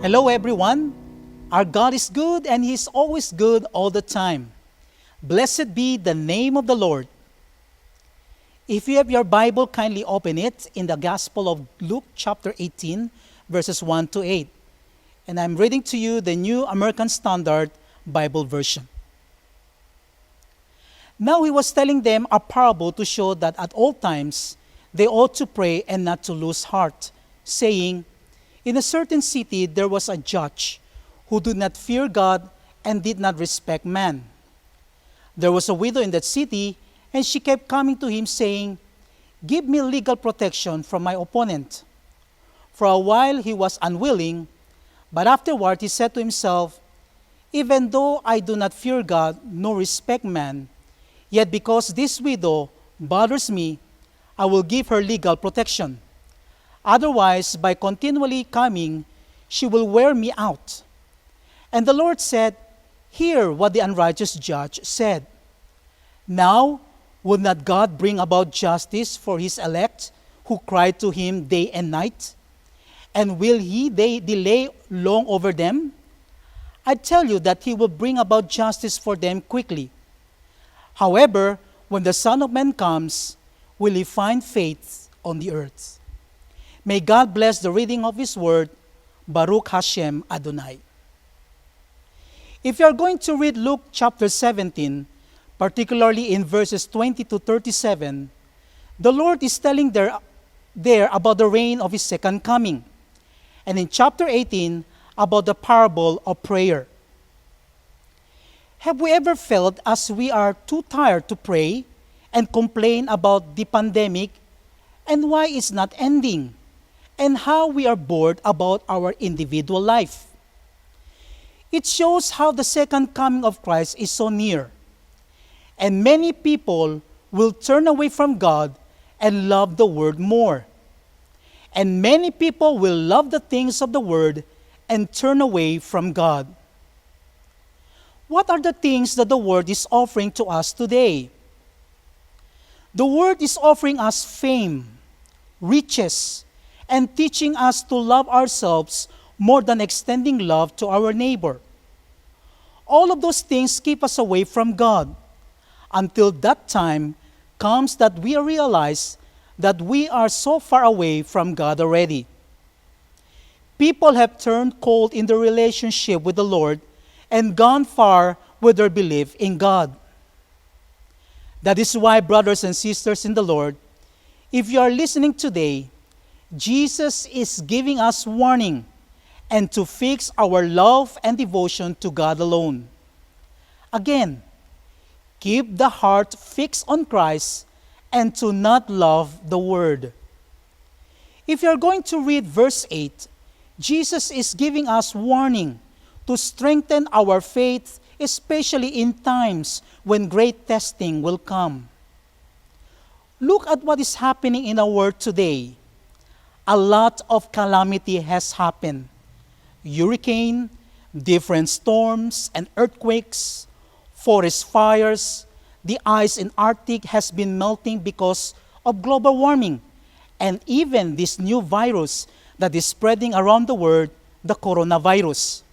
Hello, everyone. Our God is good and He's always good all the time. Blessed be the name of the Lord. If you have your Bible, kindly open it in the Gospel of Luke, chapter 18, verses 1 to 8. And I'm reading to you the New American Standard Bible Version. Now he was telling them a parable to show that at all times they ought to pray and not to lose heart, saying, in a certain city there was a judge who did not fear God and did not respect man. There was a widow in that city, and she kept coming to him saying, give me legal protection from my opponent. For a while he was unwilling, but afterward he said to himself, even though I do not fear God nor respect man, yet because this widow bothers me, I will give her legal protection. Otherwise, by continually coming, she will wear me out. And the Lord said, hear what the unrighteous judge said. Now, would not God bring about justice for his elect, who cry to him day and night? And will he delay long over them? I tell you that he will bring about justice for them quickly. However, when the Son of Man comes, will he find faith on the earth? May God bless the reading of His Word. Baruch Hashem Adonai. If you are going to read Luke chapter 17, particularly in verses 20 to 37, the Lord is telling there about the reign of His second coming. And in chapter 18, about the parable of prayer. Have we ever felt as we are too tired to pray and complain about the pandemic and why it's not ending, and how we are bored about our individual life? It shows how the second coming of Christ is so near. And many people will turn away from God and love the Word more. And many people will love the things of the Word and turn away from God. What are the things that the Word is offering to us today? The Word is offering us fame, riches, and teaching us to love ourselves more than extending love to our neighbor. All of those things keep us away from God until that time comes that we realize that we are so far away from God already. People have turned cold in their relationship with the Lord and gone far with their belief in God. That is why, brothers and sisters in the Lord, if you are listening today, Jesus is giving us warning and to fix our love and devotion to God alone. Again, keep the heart fixed on Christ and to not love the world. If you are going to read verse 8, Jesus is giving us warning to strengthen our faith, especially in times when great testing will come. Look at what is happening in our world today. A lot of calamity has happened. Hurricane, different storms and earthquakes, forest fires, the ice in Arctic has been melting because of global warming, and even this new virus that is spreading around the world, the coronavirus.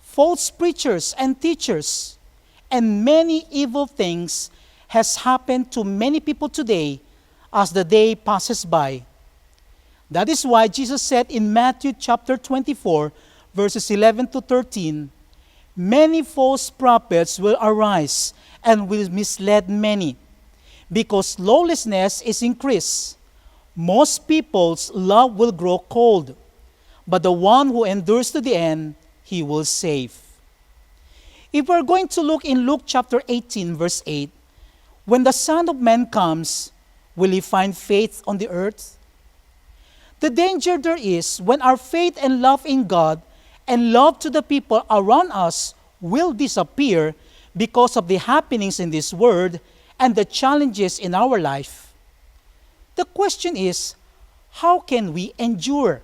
False preachers and teachers, and many evil things has happened to many people today as the day passes by. That is why Jesus said in Matthew chapter 24, verses 11 to 13, many false prophets will arise and will mislead many, because lawlessness is increased. Most people's love will grow cold, but the one who endures to the end, he will save. If we're going to look in Luke chapter 18, verse 8, when the Son of Man comes, will he find faith on the earth? The danger there is when our faith and love in God and love to the people around us will disappear because of the happenings in this world and the challenges in our life. The question is, how can we endure?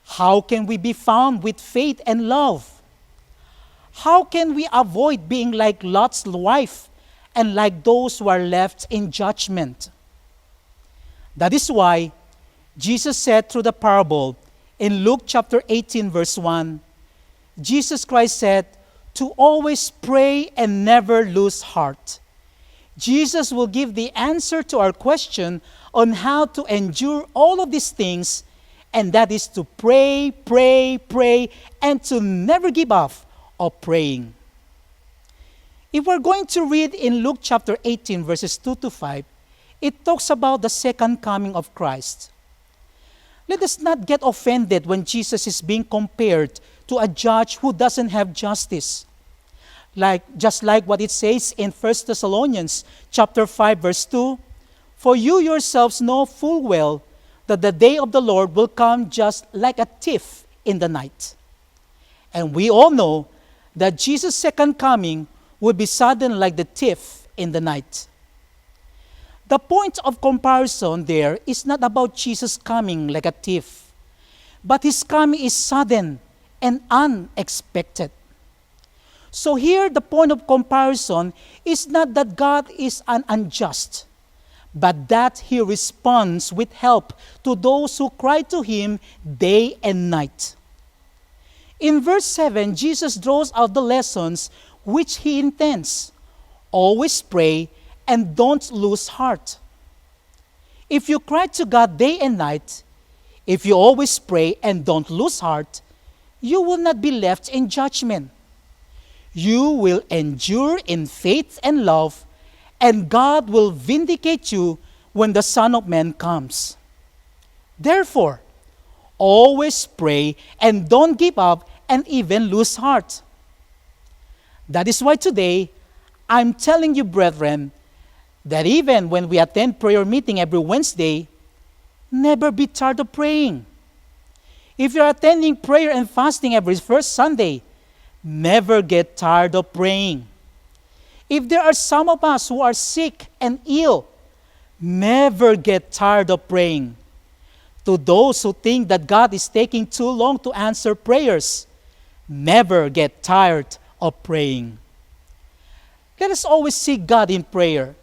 How can we be found with faith and love? How can we avoid being like Lot's wife and like those who are left in judgment? That is why Jesus said through the parable, In Luke chapter 18, verse 1, Jesus Christ said to always pray and never lose heart. Jesus will give the answer to our question on how to endure all of these things, and that is to pray, pray, pray, and to never give up of praying. If we're going to read in Luke chapter 18, verses 2 to 5, it talks about the second coming of Christ. Let us not get offended when Jesus is being compared to a judge who doesn't have justice. Just like what it says in 1 Thessalonians chapter 5, verse 2, "For you yourselves know full well that the day of the Lord will come just like a thief in the night." And we all know that Jesus' second coming will be sudden like the thief in the night. The point of comparison there is not about Jesus coming like a thief, but his coming is sudden and unexpected. So here the point of comparison is not that God is unjust, but that he responds with help to those who cry to him day and night. In verse 7, Jesus draws out the lessons which he intends. Always pray and don't lose heart. If you cry to God day and night, if you always pray and don't lose heart, you will not be left in judgment. You will endure in faith and love, and God will vindicate you when the Son of Man comes. Therefore, always pray and don't give up and even lose heart. That is why today, I'm telling you, brethren, that even when we attend prayer meeting every Wednesday, never be tired of praying. If you're attending prayer and fasting every first Sunday, never get tired of praying. If there are some of us who are sick and ill, never get tired of praying. To those who think that God is taking too long to answer prayers, never get tired of praying. Let us always seek God in prayer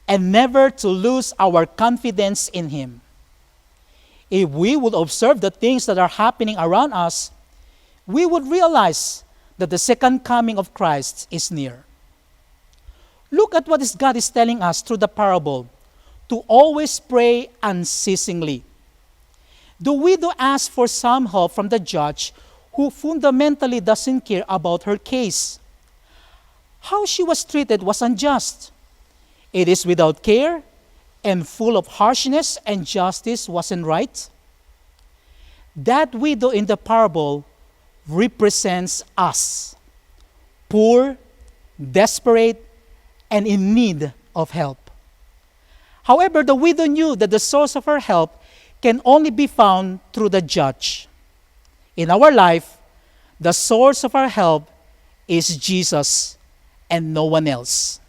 and never to lose our confidence in Him. If we would observe the things that are happening around us, we would realize that the second coming of Christ is near. Look at what God is telling us through the parable, to always pray unceasingly. The widow asked for some help from the judge who fundamentally doesn't care about her case. How she was treated was unjust. It is without care and full of harshness, and justice wasn't right. That widow in the parable represents us, poor, desperate, and in need of help. However, the widow knew that the source of her help can only be found through the judge. In our life, the source of our help is Jesus and no one else.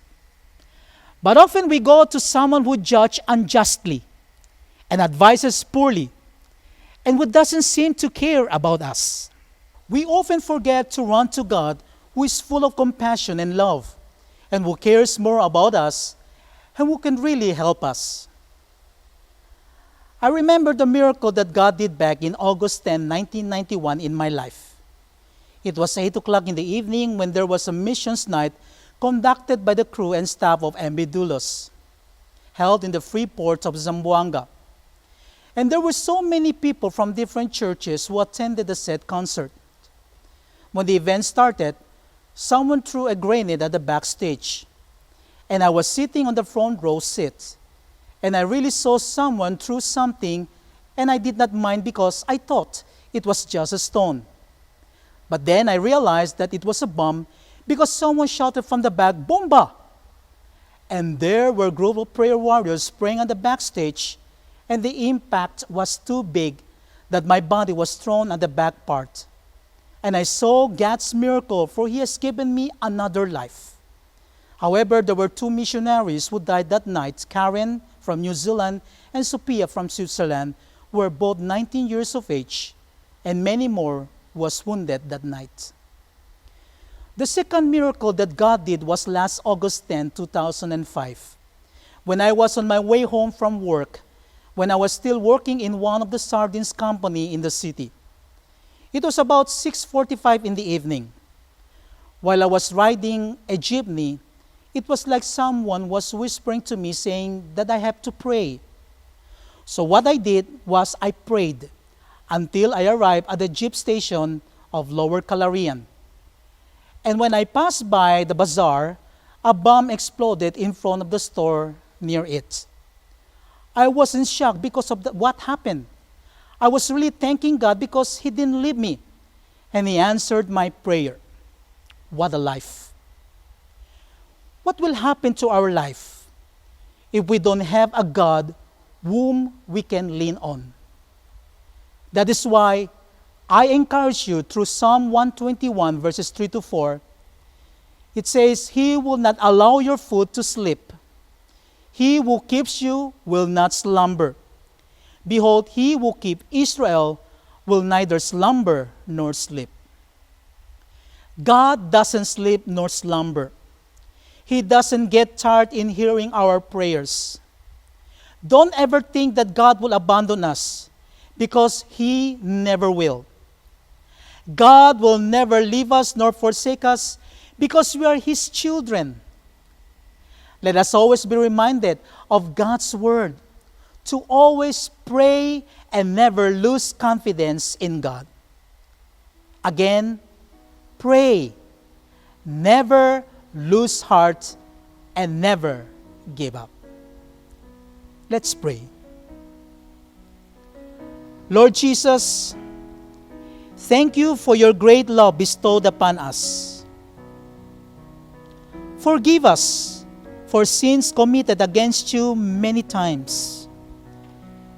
But often we go to someone who judges unjustly and advises poorly and who doesn't seem to care about us. We often forget to run to God, who is full of compassion and love, and who cares more about us and who can really help us. I remember the miracle that God did back in August 10, 1991 in my life. It was 8 o'clock in the evening when there was a missions night conducted by the crew and staff of MB Doulos, held in the free port of Zamboanga. And there were so many people from different churches who attended the said concert. When the event started, someone threw a grenade at the backstage, and I was sitting on the front row seat. And I really saw someone threw something, and I did not mind because I thought it was just a stone. But then I realized that it was a bomb because someone shouted from the back, "Bomba!" And there were a group of prayer warriors praying on the backstage, and the impact was too big that my body was thrown on the back part. And I saw God's miracle, for He has given me another life. However, there were 2 missionaries who died that night, Karen from New Zealand and Sophia from Switzerland, who were both 19 years of age, and many more was wounded that night. The second miracle that God did was last August 10, 2005, when I was on my way home from work, when I was still working in one of the sardines company in the city. It was about 6:45 in the evening. While I was riding a jeepney, it was like someone was whispering to me saying that I have to pray. So what I did was I prayed until I arrived at the jeep station of Lower Calarian. And when I passed by the bazaar, a bomb exploded in front of the store near it. I was in shock because of what happened. I was really thanking God because He didn't leave me, and He answered my prayer. What a life. What will happen to our life if we don't have a God whom we can lean on? That is why I encourage you through Psalm 121 verses 3 to 4. It says, He will not allow your foot to slip. He who keeps you will not slumber. Behold, He who keep Israel will neither slumber nor sleep. God doesn't sleep nor slumber. He doesn't get tired in hearing our prayers. Don't ever think that God will abandon us, because He never will. God will never leave us nor forsake us, because we are His children. Let us always be reminded of God's word, to always pray and never lose confidence in God. Again, pray, never lose heart, and never give up. Let's pray. Lord Jesus, thank You for Your great love bestowed upon us. Forgive us for sins committed against You many times.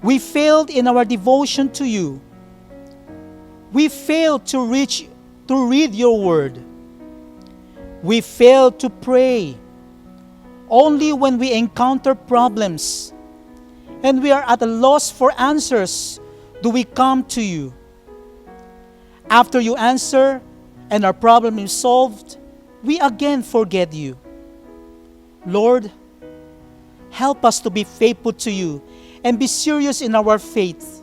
We failed in our devotion to You. We failed to read Your word. We failed to pray. Only when we encounter problems and we are at a loss for answers do we come to You. After You answer and our problem is solved, we again forget You. Lord, help us to be faithful to You and be serious in our faith.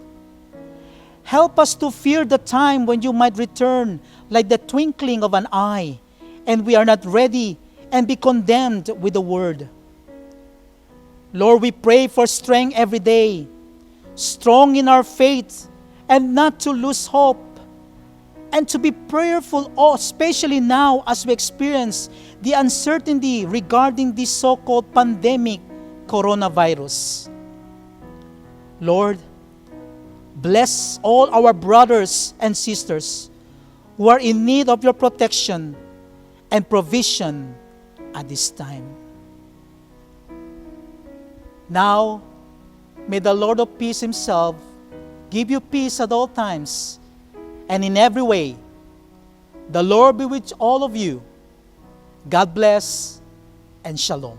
Help us to fear the time when You might return like the twinkling of an eye, and we are not ready and be condemned with the word. Lord, we pray for strength every day, strong in our faith, and not to lose hope, and to be prayerful, especially now as we experience the uncertainty regarding this so-called pandemic coronavirus. Lord, bless all our brothers and sisters who are in need of Your protection and provision at this time. Now, may the Lord of peace Himself give you peace at all times and in every way. The Lord be with all of you. God bless and shalom.